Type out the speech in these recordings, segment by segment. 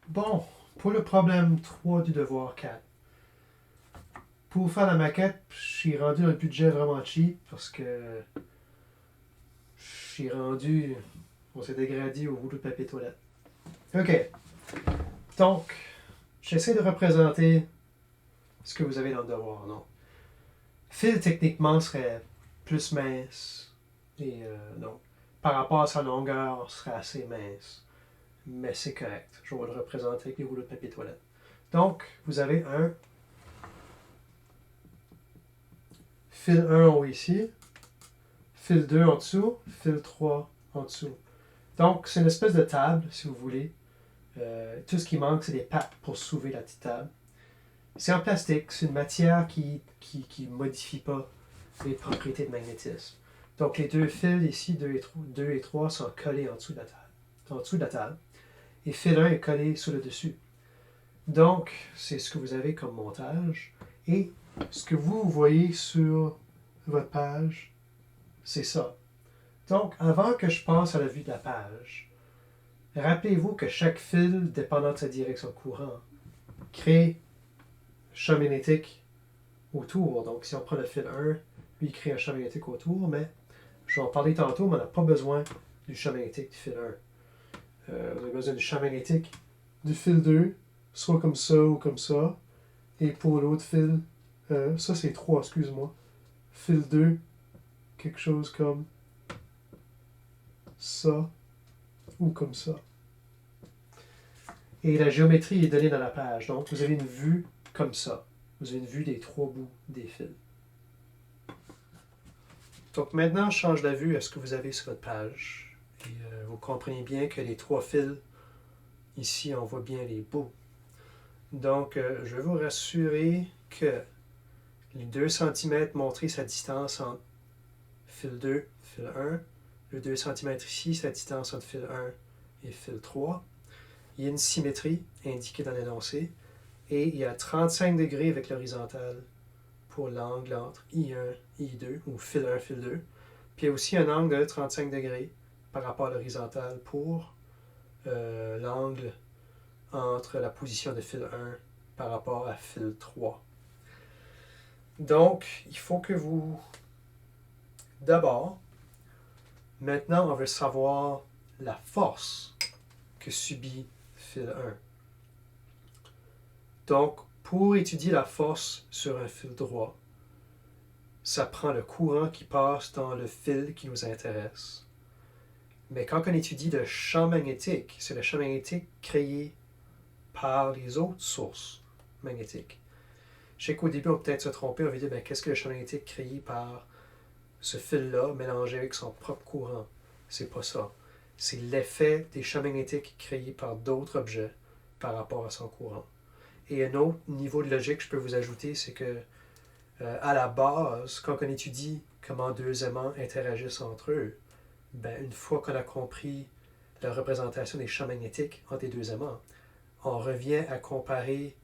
Bon, pour le problème 3 du devoir 4. Pour faire la maquette, j'ai rendu un budget vraiment cheap parce que j'ai rendu. On s'est dégradé au rouleau de papier toilette. Ok, donc, j'essaie de représenter ce que vous avez dans le devoir, non? Phil, techniquement, serait plus mince. Et non. Par rapport à sa longueur, serait assez mince. Mais c'est correct. Je vais le représenter avec les rouleaux de papier toilette. Donc, vous avez un fil 1 en haut ici, fil 2 en dessous, fil 3 en dessous. Donc, c'est une espèce de table, si vous voulez. Tout ce qui manque, c'est des pattes pour soulever la petite table. C'est en plastique, c'est une matière qui modifie pas les propriétés de magnétisme. Donc, les deux fils ici, 2 et 3, sont collés en dessous de la table. En dessous de la table. Et fil 1 est collé sur le dessus. Donc, c'est ce que vous avez comme montage. Et ce que vous voyez sur votre page, c'est ça. Donc, avant que je passe à la vue de la page, rappelez-vous que chaque fil, dépendant de sa direction de courant, crée un champ magnétique autour. Donc, si on prend le fil 1, lui, il crée un champ magnétique autour, mais je vais en parler tantôt, mais on n'a pas besoin du champ magnétique du fil 1. On a besoin du champ magnétique du fil 2, soit comme ça ou comme ça. Et pour l'autre fil, ça c'est 3, excuse-moi. Fil 2, quelque chose comme ça ou comme ça. Et la géométrie est donnée dans la page. Donc, vous avez une vue comme ça. Vous avez une vue des trois bouts des fils. Donc, maintenant, je change la vue à ce que vous avez sur votre page. Et vous comprenez bien que les trois fils, ici, on voit bien les bouts. Donc, je vais vous rassurer que les 2 cm montrent sa distance entre fil 2 fil 1. Le 2 cm ici, c'est la distance entre fil 1 et fil 3. Il y a une symétrie indiquée dans l'énoncé. Et il y a 35 degrés avec l'horizontale pour l'angle entre I1 et I2, ou fil 1, fil 2. Puis il y a aussi un angle de 35 degrés par rapport à l'horizontale pour l'angle entre la position de fil 1 par rapport à fil 3. Donc, il faut que vous... D'abord, maintenant, on veut savoir la force que subit fil 1. Donc, pour étudier la force sur un fil droit, ça prend le courant qui passe dans le fil qui nous intéresse. Mais quand on étudie le champ magnétique, c'est le champ magnétique créé par les autres sources magnétiques. Je sais qu'au début, on peut peut-être se tromper, on va dire, qu'est-ce que le champ magnétique créé par ce fil-là mélangé avec son propre courant? C'est pas ça. C'est l'effet des champs magnétiques créés par d'autres objets par rapport à son courant. Et un autre niveau de logique que je peux vous ajouter, c'est que à la base, quand on étudie comment deux aimants interagissent entre eux, une fois qu'on a compris la représentation des champs magnétiques entre les deux aimants, on revient à comparer,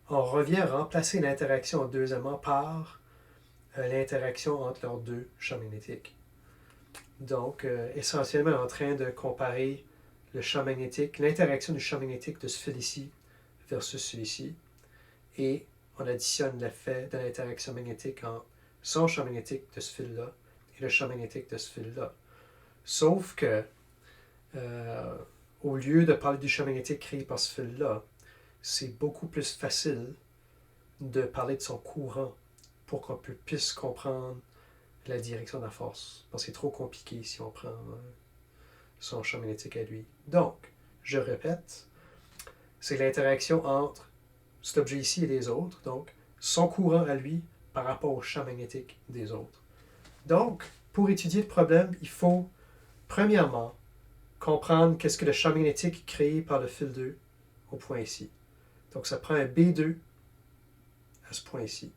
on revient à remplacer l'interaction entre deux aimants par l'interaction entre leurs deux champs magnétiques. Donc, essentiellement en train de comparer le champ magnétique, l'interaction du champ magnétique de ce fil ici versus celui-ci, et on additionne l'effet de l'interaction magnétique entre son champ magnétique de ce fil-là et le champ magnétique de ce fil-là. Sauf que, au lieu de parler du champ magnétique créé par ce fil-là, c'est beaucoup plus facile de parler de son courant pour qu'on puisse comprendre la direction de la force. Parce que c'est trop compliqué si on prend son champ magnétique à lui. Donc, je répète, c'est l'interaction entre cet objet ici et les autres, donc son courant à lui par rapport au champ magnétique des autres. Donc, pour étudier le problème, il faut, premièrement, comprendre qu'est-ce que le champ magnétique créé par le fil 2 au point ici. Donc, ça prend un B2 à ce point ici.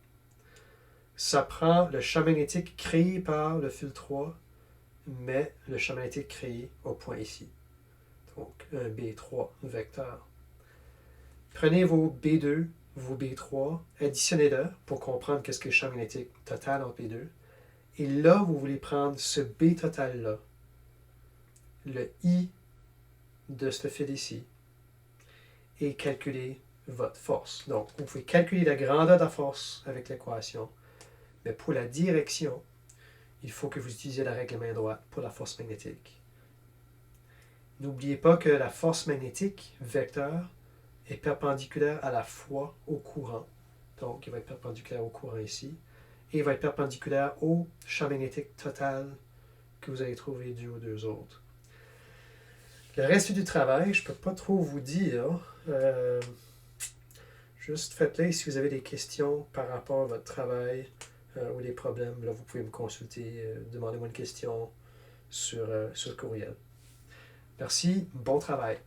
Ça prend le champ magnétique créé par le fil 3, mais le champ magnétique créé au point ici. Donc, un B3 vecteur. Prenez vos B2, vos B3, additionnez-le pour comprendre qu'est-ce que le champ magnétique total entre les deux. Et là, vous voulez prendre ce B total-là, le I de ce fil ici, et calculer votre force. Donc, vous pouvez calculer la grandeur de la force avec l'équation, mais pour la direction, il faut que vous utilisiez la règle main droite pour la force magnétique. N'oubliez pas que la force magnétique, vecteur, est perpendiculaire à la fois au courant. Donc, il va être perpendiculaire au courant ici. Et il va être perpendiculaire au champ magnétique total que vous allez trouver dû aux deux autres. Le reste du travail, je ne peux pas trop vous dire. Juste faites-le si vous avez des questions par rapport à votre travail ou des problèmes. Là, vous pouvez me consulter, demandez-moi une question sur le courriel. Merci, bon travail.